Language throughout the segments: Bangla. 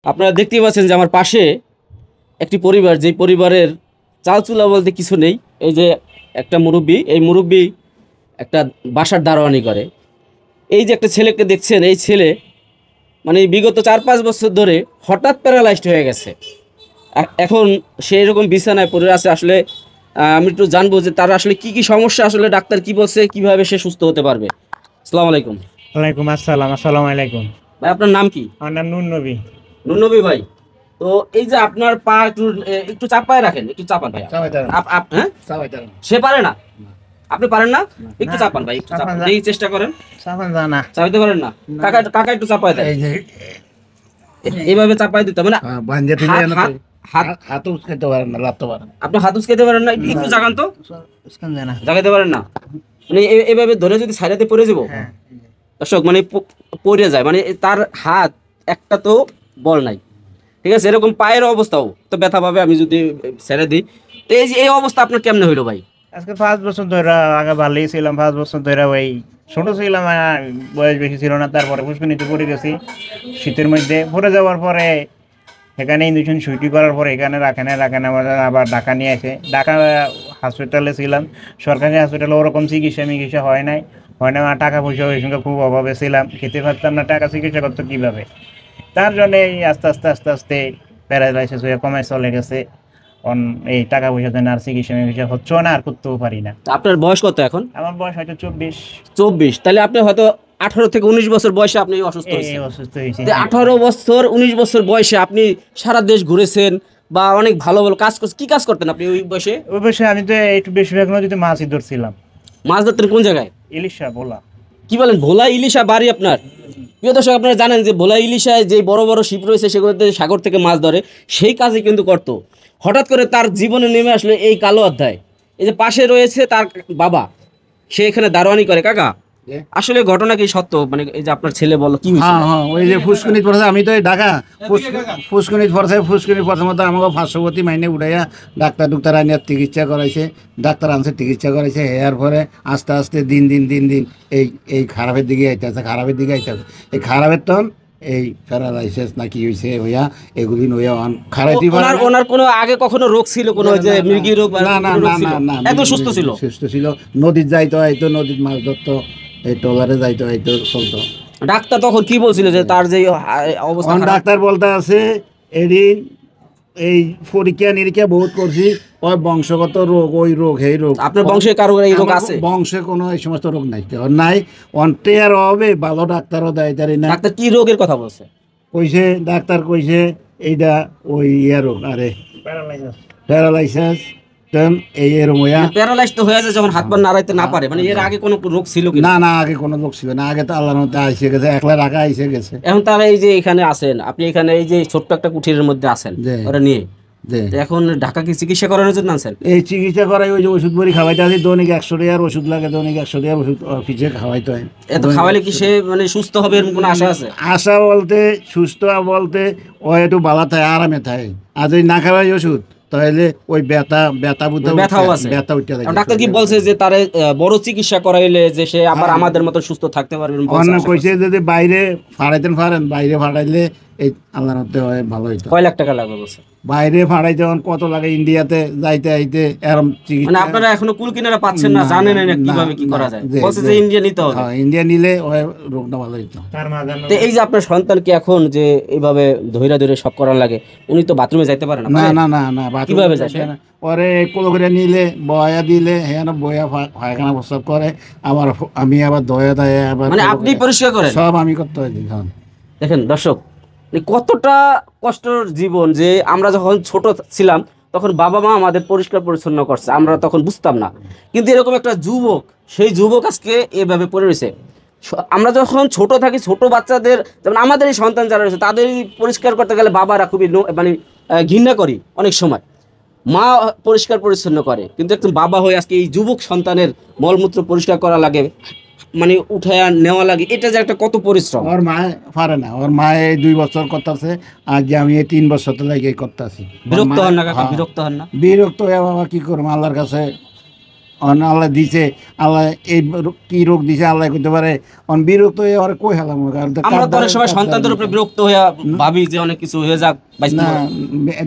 আপনারা দেখতেই পাচ্ছেন যে আমার পাশে একটি পরিবার, যেই পরিবারের চাল চুলা বলতে কিছু নেই। এই যে একটা মুরব্বি, এই মুরব্বি একটা বাসার দারোয়ানি করে। এই যে একটা ছেলেকে দেখছেন, এই ছেলে মানে বিগত 4-5 বছর ধরে হঠাৎ প্যারালাইজড হয়ে গেছে। এখন সে এরকম বিছানায় পড়ে আছে। আসলে আমি একটু জানবো যে তার আসলে কি কি সমস্যা, আসলে ডাক্তার কি বলছে, কিভাবে সে সুস্থ হতে পারবে। আসসালামু আলাইকুম। ওয়ালাইকুম আসসালাম। আসসালামু আলাইকুম। ভাই, আপনার নাম কি? আমার নাম নুন নবী। নুনবী ভাই, তো এই যে আপনার পা একটু একটু চাপায় রাখেন, একটু চাপান ভাই। হ্যাঁ, সে পারে না, আপনি পারেন না? একটু না, চাপান ভাই, একটু চাপান, চাপান দেখি চেষ্টা করেন। সাবান জানা চাপাইতে পারেন না? কাকা কাকা একটু চাপায় দেন, এই যে এইভাবে চাপায় দিতে মানে বাঞ্জে হাত হাত হাত হাত উস্কাইতে পারেন না, লাত্তে পারেন আপনি হাত উস্কাইতে পারেন না? একটু জাগান তো, উস্কান জানা। জাগাইতে পারেন না মানে এইভাবে ধরে যদি সাইডাতে পড়ে যাবো হ্যাঁ, দর্শক, মানে পড়ে যায়, মানে তার হাত একটা তো বল নাই। ঠিক আছে, এরকম পায়ের অবস্থাও তো ব্যথা পাবে আমি যদি ছেড়ে দিই। তো এই যে এই অবস্থা আপনার কেমনে হইলো ভাই? আজকে 5 বছর ধরে, আগে ভালোই ছিলাম, 5 বছর ধরে ওই ছোট ছিলাম, বয়স বেশি ছিল না। তারপরে পুষ্কনিতে পড়ে গেছি শীতের মধ্যে। পড়ে যাওয়ার পরে এখানে ইঞ্জেকশন সুইটি করার পরে এখানে রাখে না আবার ঢাকা নিয়ে আসে। ঢাকা হসপিটালে ছিলাম, সরকারি হসপিটালে ওরকম চিকিৎসা হয় না। আর টাকা পয়সা ওই সঙ্গে খুব অভাবে ছিলাম, খেতে পারতাম না, টাকা চিকিৎসা করতো কীভাবে। তার জন্য এই আস্তে আস্তে প্যারালাইসিস হয়ে কমে চলে গেছে। এই টাকা পয়সা দেন আর চিকিৎসা হচ্ছেও না, আর করতেও পারি না। তা আপনার বয়স কত এখন? আমার বয়স হয়তো 24। 24? তাহলে আপনি হয়তো 18 থেকে 19 বছর বয়সে আপনি অসুস্থ এই হয়েছেন। অসুস্থ হয়েছি। 18 বছর 19 বছর বয়সে আপনি সারা দেশ ঘুরেছেন বা অনেক ভালো ভালো কাজ করছেন। কি কাজ করতেন আপনি ওই বয়সে? ওই বয়সে আমি তো একটু বেশিরভাগ নদীতে মাছই ধরছিলাম। মাছ ধরতেন কোন জায়গায়? ইলিশা বলা। কি বলেন, ভোলা ইলিশা বাড়ি আপনার? প্রিয় দর্শক, আপনারা জানেন যে ভোলা ইলিশায় যে বড় বড় শিপ রয়েছে সেগুলোতে সাগর থেকে মাছ ধরে, সেই কাজই কিন্তু করতো। হঠাৎ করে তার জীবনে নেমে আসলে এই কালো অধ্যায়। এই যে পাশে রয়েছে তার বাবা, সে এখানে দারোয়ানি করে। কাকা, আসলে ঘটনা কি সত্য? মানে এই যে আপনার ছেলে বলো কি হয়েছে? হ্যাঁ হ্যাঁ, ওই যে ফুসকুনিত পড়ছে, আমি তো এই ঢাকা ফুসকুনিত পড়ছে। ফুসকুনির প্রথমত আমাকে 500 মাইনে উঠাইয়া ডাক্তার আনিয়া চিকিৎসা করাইছে। ডাক্তার আনছে চিকিৎসা করাইছে। এর পরে আস্তে আস্তে দিন এই এই খারাপের দিকে আইতেছে। এই খারাপের তখন এই প্যারালাইসিস না কি হয়েছে হইয়া এগুলি নইয়া খারাইতে পারে। ওনার কোনো আগে কখনো রোগ ছিল, কোনো যে মৃগী রোগ বা না না কোনো না রোগ ছিল? না না, একদম সুস্থ ছিল। সুস্থ ছিল। নদীর যাইতো আইতো, নদীর মাছ ধরতো, এই ট্রলারে যাইতো আইতো, চলতো। ডাক্তার তখন কি বলছিল যে তার যে অবস্থা এখন খারাপ? ডাক্তার বলতে আছে এদিন এই পরীক্ষা নিরীক্ষা বহুত করছি, ওই বংশগত রোগ, ওই রোগ এই রোগ। আপনার বংশে কারো এই রোগ আছে? বংশে কোনো এই সমস্ত রোগ নাই, নাই। অন্তে আর হবে ভালো ডাক্তারও দেয় তারি না। ডাক্তার কি রোগের কথা বলছে? কইছে ডাক্তার কইছে এইটা ওই ইয়া রোগ, আরে প্যারালাইসিস। এই এরম হইয়া প্যারালাইজড তো হয়ে যায় যখন হাত পা নাড়াইতে না পারে। মানে এর আগে কোনো রোগ ছিল কি? না না, আগে কোনো রোগ ছিল না। আগে তো আল্লাহর মধ্যে আইসে গেছে, একলা রাখা আইসে গেছে। এখন তারা এই যে এখানে আছেন, আপনি এখানে এই যে ছোট্ট একটা কুঠিরের মধ্যে আছেন জি। ওরা নিয়ে, যে তো এখন ঢাকা কি চিকিৎসা করানোর জন্য আছেন? এই চিকিৎসা করাই, ওই যে ওষুধ বড়ি খাওয়াইতে আছে। দৈনিক 100 টাকার ওষুধ লাগে, দৈনিক 100 টাকার ওষুধ অফিসে খাওয়াইতে হয়। এত খাওয়ালে কি সে মানে সুস্থ হবে এরকম কোনো আশা আছে? আশা বলতে, সুস্থ বলতে, ও একটু বালা থাকে, আরামে থাকে। আর যদি না খাওয়াই ওষুধ তাহলে ওই ব্যথাও আছে। ব্যথা উঠে এখন ডাক্তার কি বলছে যে তার বড় চিকিৎসা করাইলে যে সে আবার আমাদের মতো সুস্থ থাকতে পারবে? অন্য কইছে যদি বাইরে ফাড়াইতেন পারেন, বাইরে ফাড়াইলে এই আল্লাহর মধ্যে হয় ভালো হইতো। কয় লাখ টাকা লাগবে বলছে? বাইরে ফাড়াইতে কত লাগে, ইন্ডিয়াতে যাইতে আইতে এরম মানে চিকিৎসা। আপনারা এখনো কুল কিনারা পাচ্ছেন না, জানেন না কিভাবে কি করা যায়। বলছে যে ইন্ডিয়া নিতে হবে। হ্যাঁ, ইন্ডিয়া নিলে ওই রোগটা ভালো হইতো। তো এই যে আপনার সন্তান কি এখন যে এইভাবে ধরে সব করার লাগে, উনি তো বাথরুমে যাইতে পারে না? না না না না, কিভাবে যায় সে? ওরে কোলো করে নিলে বয়া দিলে হ্যাঁ বয়া পায়খানা প্রস্রাব করে, আবার আমি আবার দয়া দেয়, আবার মানে আপনি পরিষ্কার করেন? সব আমি করতে হয়। দেখেন দর্শক, কতটা কষ্টের জীবন। যে আমরা যখন ছোট ছিলাম তখন বাবা মা আমাদের পরিষ্কার পরিচ্ছন্ন করছে, আমরা তখন বুঝতাম না। কিন্তু এরকম একটা যুবক, সেই যুবক আজকে এভাবে পড়ে রয়েছে। আমরা যখন ছোট থাকি, ছোট বাচ্চাদের, যেমন আমাদের এই সন্তান যারা রয়েছে তাদের পরিষ্কার করতে গেলে বাবারা খুবই মানে ঘৃণা করি অনেক সময়। মা পরিষ্কার পরিচ্ছন্ন করে, কিন্তু একদম বাবা হয়ে আজকে এই যুবক সন্তানের মলমূত্র পরিষ্কার করা লাগে, মানে উঠায় নেওয়া লাগে। এটা যে একটা কত পরিশ্রম। ওর মা পারে না, ওর মা এই 2 বছর করতেছে, আর যে আমি এই 3 বছর তো লাগে করতেছি। বিরক্ত হন না কাকা? বিরক্ত হন না? বিরক্ত হয়ে বাবা কি করবো, আল্লাহর কাছে আল্লাহ দিছে, আল্লাহ এই কি রোগ দিছে আল্লাহ করতে পারে, বিরক্ত হয়ে আর কই হেলাম। আমরা তো অনেক সময় সন্তানদের উপরে বিরক্ত হয়ে ভাবি যে অনেক কিছু হয়ে যাক। না,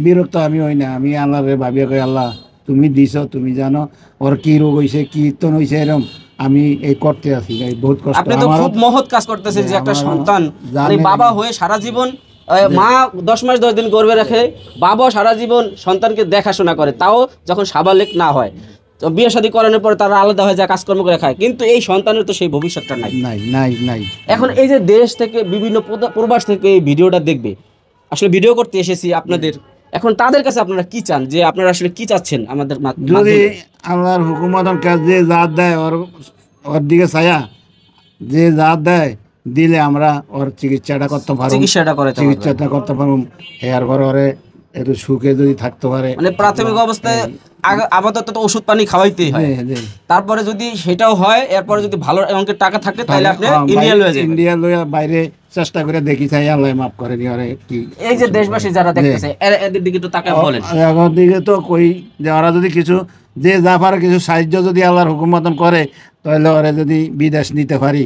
বিরক্ত আমি হই না, আমি আল্লাহরে ভাবিয়া কই আল্লাহ তুমি দিছ, তুমি জানো ওর কি রোগ হইছে, কি ইতন হইছে, এরকম আমি এই করতে আছি, বহুত কষ্ট। আপনি তো খুব মহৎ কাজ করতেছেন যে একটা সন্তান বাবা হয়ে সারা জীবন, মা 10 মাস 10 দিন গর্ভে রাখে, বাবা সারা জীবন সন্তানকে দেখাশোনা করে, তাও যখন সাবালেক না হয়, তো বিয়ে শাদী করানোর পর তারা আলাদা হয়ে যায়, কাজকর্ম করে খায়, কিন্তু এই সন্তানের তো সেই ভবিষ্যৎটা নাই। নাই নাই নাই। এখন এই যে দেশ থেকে বিভিন্ন প্রবাস থেকে এই ভিডিওটা দেখবে, আসলে ভিডিও করতে এসেছি আপনাদের, এখন তাদের কাছে আপনারা কি চান, যে আপনারা আসলে কি চাচ্ছেন আমাদের যদি আল্লাহর হুকুমত কাজ যে জাত দেয় ওর দিকে ছায়া, যে জাত দেয় দিলে আমরা ওর চিকিৎসাটা করতে পারবো, চিকিৎসাটা করতে পারবো, এর পরে ওরে একটু সুখে যদি থাকতে পারে, মানে প্রাথমিক অবস্থায় আপাতত তো ওষুধ পানি খাওয়াইতেই হয়, তারপরে যদি সেটাও হয়, এরপরে যদি ভালো অঙ্কের টাকা থাকে তাহলে আপনি ইন্ডিয়া লইয়া বাইরে চেষ্টা করে দেখি, চাই আল্লাহ মাফ করে নি ওরে। কি এই যে দেশবাসী যারা দেখতেছে এদের দিকে তো তাকে বলেন, এর দিকে তো কই যে ওরা যদি কিছু যে যা পারে কিছু সাহায্য যদি আল্লাহর হুকুম মতন করে, তাহলে ওরা যদি বিদেশ নিতে পারি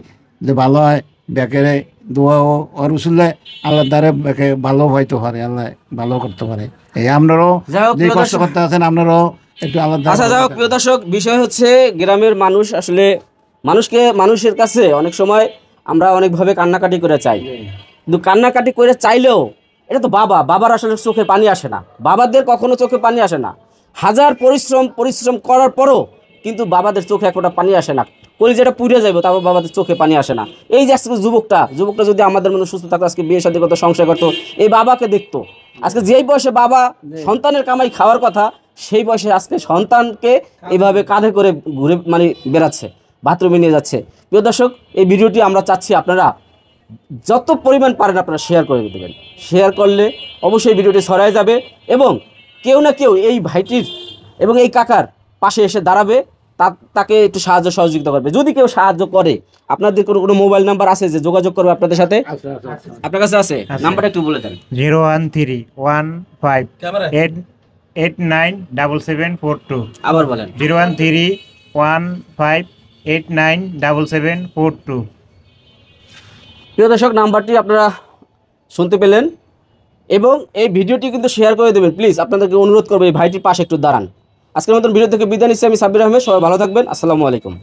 যে ভালো হয়, বেকেরে দোয়া ও রসুল্লাহ আল্লাহ দ্বারে বেকে ভালো হইতে পারে, আল্লাহ ভালো করতে পারে। এই আপনারাও যে কষ্ট করতে আছেন আপনারাও একটু আল্লাহ। আচ্ছা যাই হোক প্রিয় দর্শক, বিষয় হচ্ছে গ্রামের মানুষ আসলে মানুষের কাছে অনেক সময় আমরা অনেকভাবে কান্নাকাটি করে চাই, কিন্তু কান্নাকাটি করে চাইলেও এটা তো বাবার আসলে চোখে পানি আসে না, বাবাদের কখনো চোখে পানি আসে না, হাজার পরিশ্রম করার পরও কিন্তু বাবাদের চোখে এক ফোঁটা পানি আসে না, কলিজাটা পুড়ে যাবে, তারপর বাবাদের চোখে পানি আসে না। এই যে আজকে যুবকটা যদি আমাদের মনে সুস্থ থাকতো, আজকে বিয়ে শাদী করতো, সংসার করতো, এই বাবাকে দেখতো, আজকে যেই বয়সে বাবা সন্তানের কামাই খাওয়ার কথা, সেই বয়সে আজকে সন্তানকে এইভাবে কাঁধে করে ঘুরে মানে বেড়াচ্ছে, বাথরুমে নিয়ে যাচ্ছে। প্রিয় দর্শক, এই ভিডিওটি আমরা চাচ্ছি আপনারা যত পরিমাণ পারেন আপনারা শেয়ার করে দেবেন, শেয়ার করলে অবশ্যই ভিডিওটি ছড়ায় যাবে এবং কেউ না কেউ এই ভাইটির এবং এই কাকার পাশে এসে দাঁড়াবে, তাকে একটু সাহায্য সহযোগিতা করবে। যদি কেউ সাহায্য করে, আপনাদের কোনো মোবাইল নাম্বার আছে যে যোগাযোগ করবে আপনাদের সাথে? আপনার কাছে আছে? নাম্বারটা একটু বলে দেন। 0131588977742। আবার বলেন। 0131588977742। প্রিয় দর্শক, নাম্বারটি আপনারা শুনতে পেলেন এবং এই ভিডিওটি কিন্তু শেয়ার করে দেবেন প্লিজ। আপনাদেরকে অনুরোধ করবো এই ভাইটির পাশে একটু দাঁড়ান। আজকের মতন ভিডিও থেকে বিদায় নিচ্ছি আমি সাব্বির আহমেদ। সবাই ভালো থাকবেন। আসসালামু আলাইকুম।